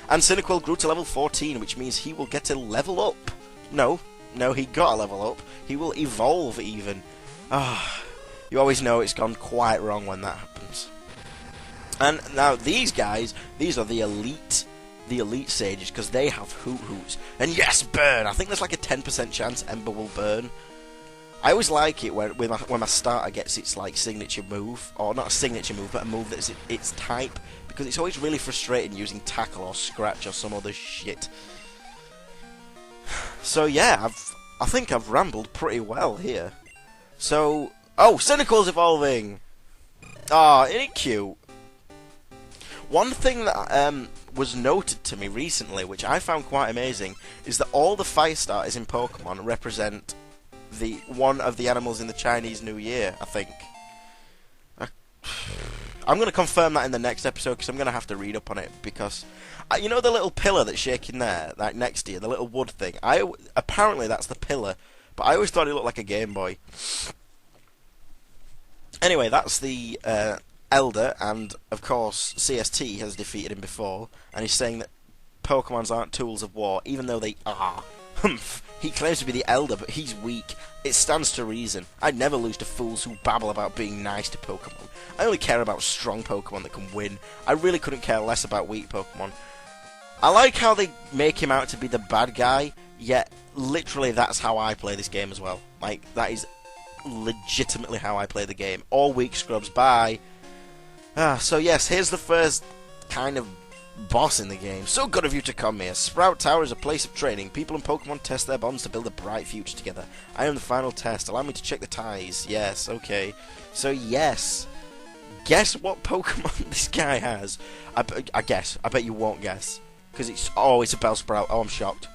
And Cyndaquil grew to level 14, which means he will get to level up. No, he got a level up. He will evolve even. You always know it's gone quite wrong when that happens. And now these guys, these are the elite sages, because they have Hoot-Hoots. And yes, burn! I think there's like a 10% chance Ember will burn. I always like it when my starter gets its like signature move, or not a signature move, but a move that's its type, because it's always really frustrating using Tackle or Scratch or some other shit. So yeah, I think I've rambled pretty well here. So, Cyndaquil's evolving! Isn't it cute? One thing that was noted to me recently, which I found quite amazing, is that all the fire starters in Pokemon represent one of the animals in the Chinese New Year, I think. I'm going to confirm that in the next episode, because I'm going to have to read up on it, because you know the little pillar that's shaking there, like next to you, the little wood thing? Apparently that's the pillar, but I always thought it looked like a Game Boy. Anyway, that's the Elder, and of course CST has defeated him before, and he's saying that Pokemons aren't tools of war, even though they are. He claims to be the Elder, but he's weak. It stands to reason. I'd never lose to fools who babble about being nice to Pokemon. I only care about strong Pokemon that can win. I really couldn't care less about weak Pokemon. I like how they make him out to be the bad guy, yet literally that's how I play this game as well. Like, that is legitimately how I play the game. All weak scrubs, bye. So yes, here's the first kind of boss in the game. So good of you to come here. Sprout Tower is a place of training. People and Pokemon test their bonds to build a bright future together. I am the final test. Allow me to check the ties. Yes, okay. So yes. Guess what Pokemon this guy has? I guess. I bet you won't guess. Because it's a Bellsprout. Oh, I'm shocked.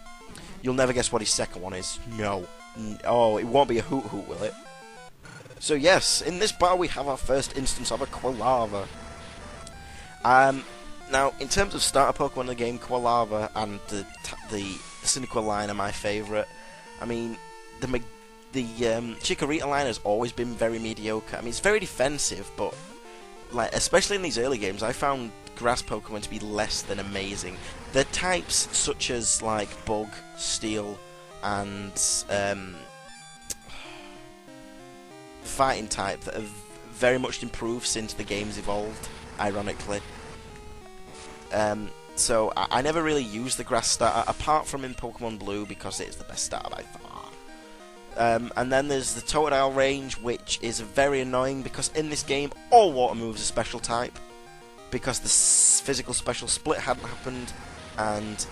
You'll never guess what his second one is. No. It won't be a Hoot-Hoot, will it? So yes, in this battle we have our first instance of a Quilava. Now, in terms of starter Pokemon in the game, Quilava and the Cyndaquil line are my favourite. I mean, the Chikorita line has always been very mediocre. I mean, it's very defensive, but like especially in these early games, I found grass Pokemon to be less than amazing. The types such as like Bug, Steel, and Fighting type that have very much improved since the game's evolved, ironically. So I never really used the grass starter, apart from in Pokemon Blue, because it's the best starter by far. And then there's the Totodile range, which is very annoying, because in this game, all water moves are special type, because the physical special split hadn't happened, and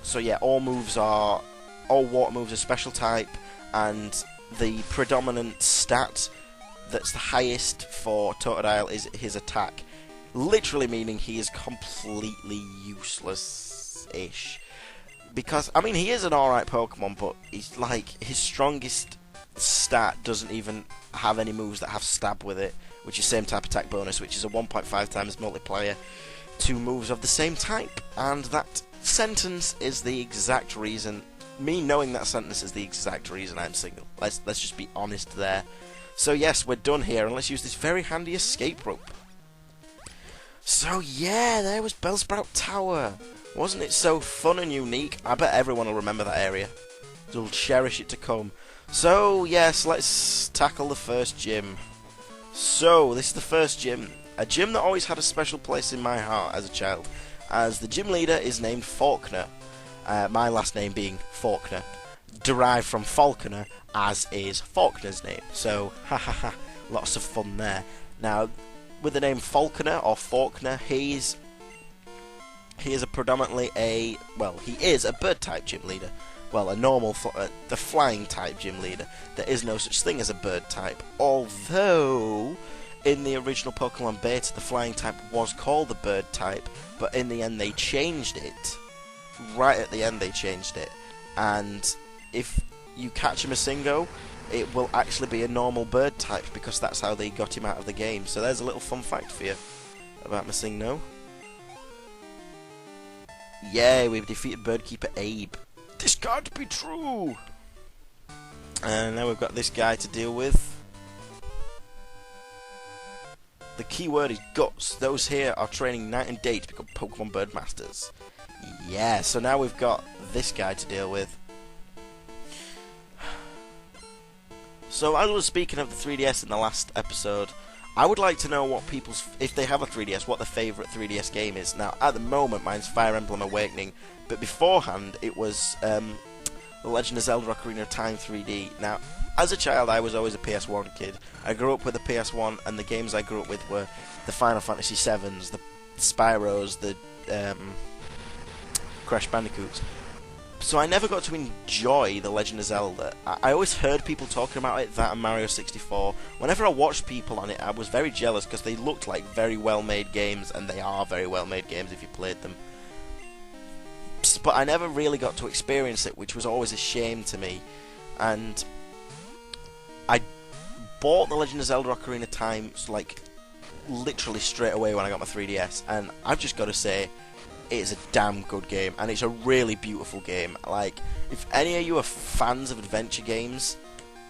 so yeah, all water moves are special type, and the predominant stat that's the highest for Totodile is his attack. Literally meaning he is completely useless-ish. Because, I mean, he is an alright Pokemon, but he's like, his strongest stat doesn't even have any moves that have stab with it, which is same type attack bonus, which is a 1.5 times multiplier to moves of the same type. And that sentence is the exact reason, me knowing that sentence is the exact reason I'm single. Let's just be honest there. So yes, we're done here, and let's use this very handy escape rope. So yeah, there was Bellsprout Tower. Wasn't it so fun and unique? I bet everyone will remember that area. They'll cherish it to come. So yes, let's tackle the first gym. So, this is the first gym. A gym that always had a special place in my heart as a child, as the gym leader is named Faulkner. My last name being Faulkner, derived from Falconer, as is Faulkner's name. So, lots of fun there. Now, with the name Falconer or Faulkner, he is predominantly he is a bird-type gym leader. Well, a normal, the flying-type gym leader. There is no such thing as a bird-type, although in the original Pokemon Beta, the flying-type was called the bird-type, but in the end they changed it. Right at the end they changed it, and if you catch a Masingo, it will actually be a normal bird-type, because that's how they got him out of the game. So there's a little fun fact for you about Masingo. Yay, we've defeated Birdkeeper Abe. This can't be true! And now we've got this guy to deal with. the key word is guts. Those here are training night and day to become Pokemon Bird Masters. Yeah, so now we've got this guy to deal with. So as I was speaking of the 3DS in the last episode, I would like to know what people's, if they have a 3DS, what their favourite 3DS game is. Now, at the moment, mine's Fire Emblem Awakening, but beforehand, it was The Legend of Zelda Ocarina of Time 3D. Now, as a child, I was always a PS1 kid. I grew up with the PS1, and the games I grew up with were the Final Fantasy 7s, the Spyros, the Crash Bandicoots. So I never got to enjoy The Legend of Zelda. I always heard people talking about it, that and Mario 64. Whenever I watched people on it, I was very jealous because they looked like very well-made games, and they are very well-made games if you played them. But I never really got to experience it, which was always a shame to me. And I bought The Legend of Zelda Ocarina of Time, like, literally straight away when I got my 3DS, and I've just got to say, it is a damn good game, and it's a really beautiful game. Like, if any of you are fans of adventure games,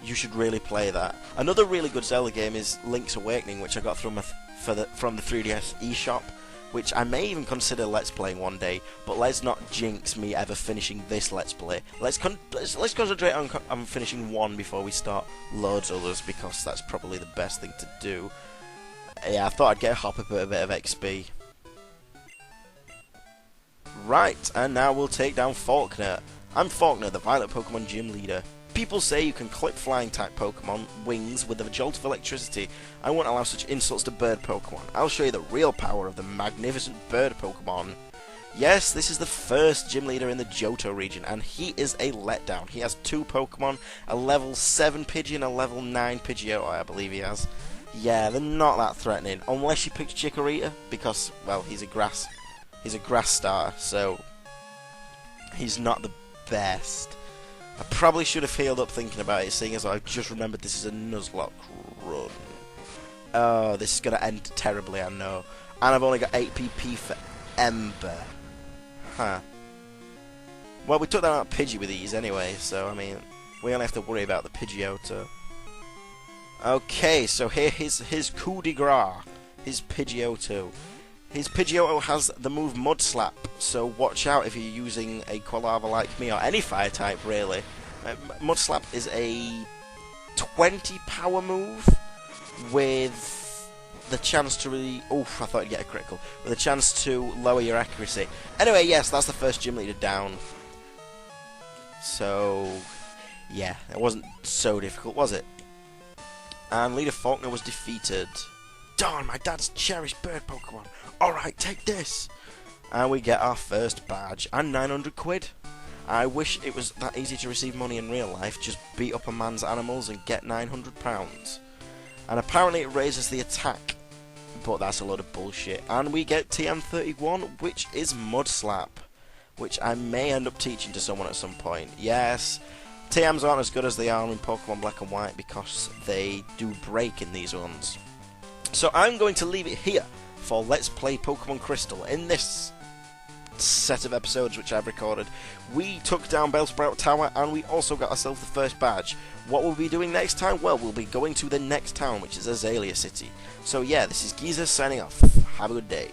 you should really play that. Another really good Zelda game is Link's Awakening, which I got from the 3DS eShop, which I may even consider Let's Playing one day, but let's not jinx me ever finishing this Let's Play. Let's concentrate on finishing one before we start loads of others, because that's probably the best thing to do. Yeah, I thought I'd get a hop up a bit of XP. Right, and now we'll take down Faulkner. I'm Faulkner, the Violet Pokemon Gym Leader. People say you can clip flying-type Pokemon wings with a jolt of electricity. I won't allow such insults to bird Pokemon. I'll show you the real power of the magnificent bird Pokemon. Yes, this is the first Gym Leader in the Johto region, and he is a letdown. He has 2 Pokemon, a level 7 Pidgeon, a level 9 Pidgeotto, I believe he has. Yeah, they're not that threatening, unless you pick Chikorita, because, well, he's a grass starter, so he's not the best. I probably should have healed up thinking about it, seeing as I just remembered this is a Nuzlocke run. Oh, this is going to end terribly, I know. And I've only got 8 PP for Ember. Huh. Well, we took that out Pidgey with ease anyway, so, I mean, we only have to worry about the Pidgeotto. Okay, so here is his coup de grace, his Pidgeotto. His Pidgeotto has the move Mud Slap, so watch out if you're using a Quilava like me, or any fire type really. Mud Slap is a 20 power move with the chance to really... Oof, I thought I'd get a critical. With a chance to lower your accuracy. Anyway, yes, that's the first Gym Leader down. So, yeah, it wasn't so difficult, was it? And Leader Faulkner was defeated. Darn, my dad's cherished bird Pokemon. Alright, take this. And we get our first badge. And 900 quid. I wish it was that easy to receive money in real life. Just beat up a man's animals and get £900. And apparently it raises the attack. But that's a load of bullshit. And we get TM31, which is Mud Slap. Which I may end up teaching to someone at some point. Yes, TMs aren't as good as they are in Pokemon Black and White because they do break in these ones. So I'm going to leave it here for Let's Play Pokemon Crystal. In this set of episodes which I've recorded, we took down Bellsprout Tower and we also got ourselves the first badge. What we'll be doing next time? Well, we'll be going to the next town, which is Azalea City. So yeah, this is Geezer signing off. Have a good day.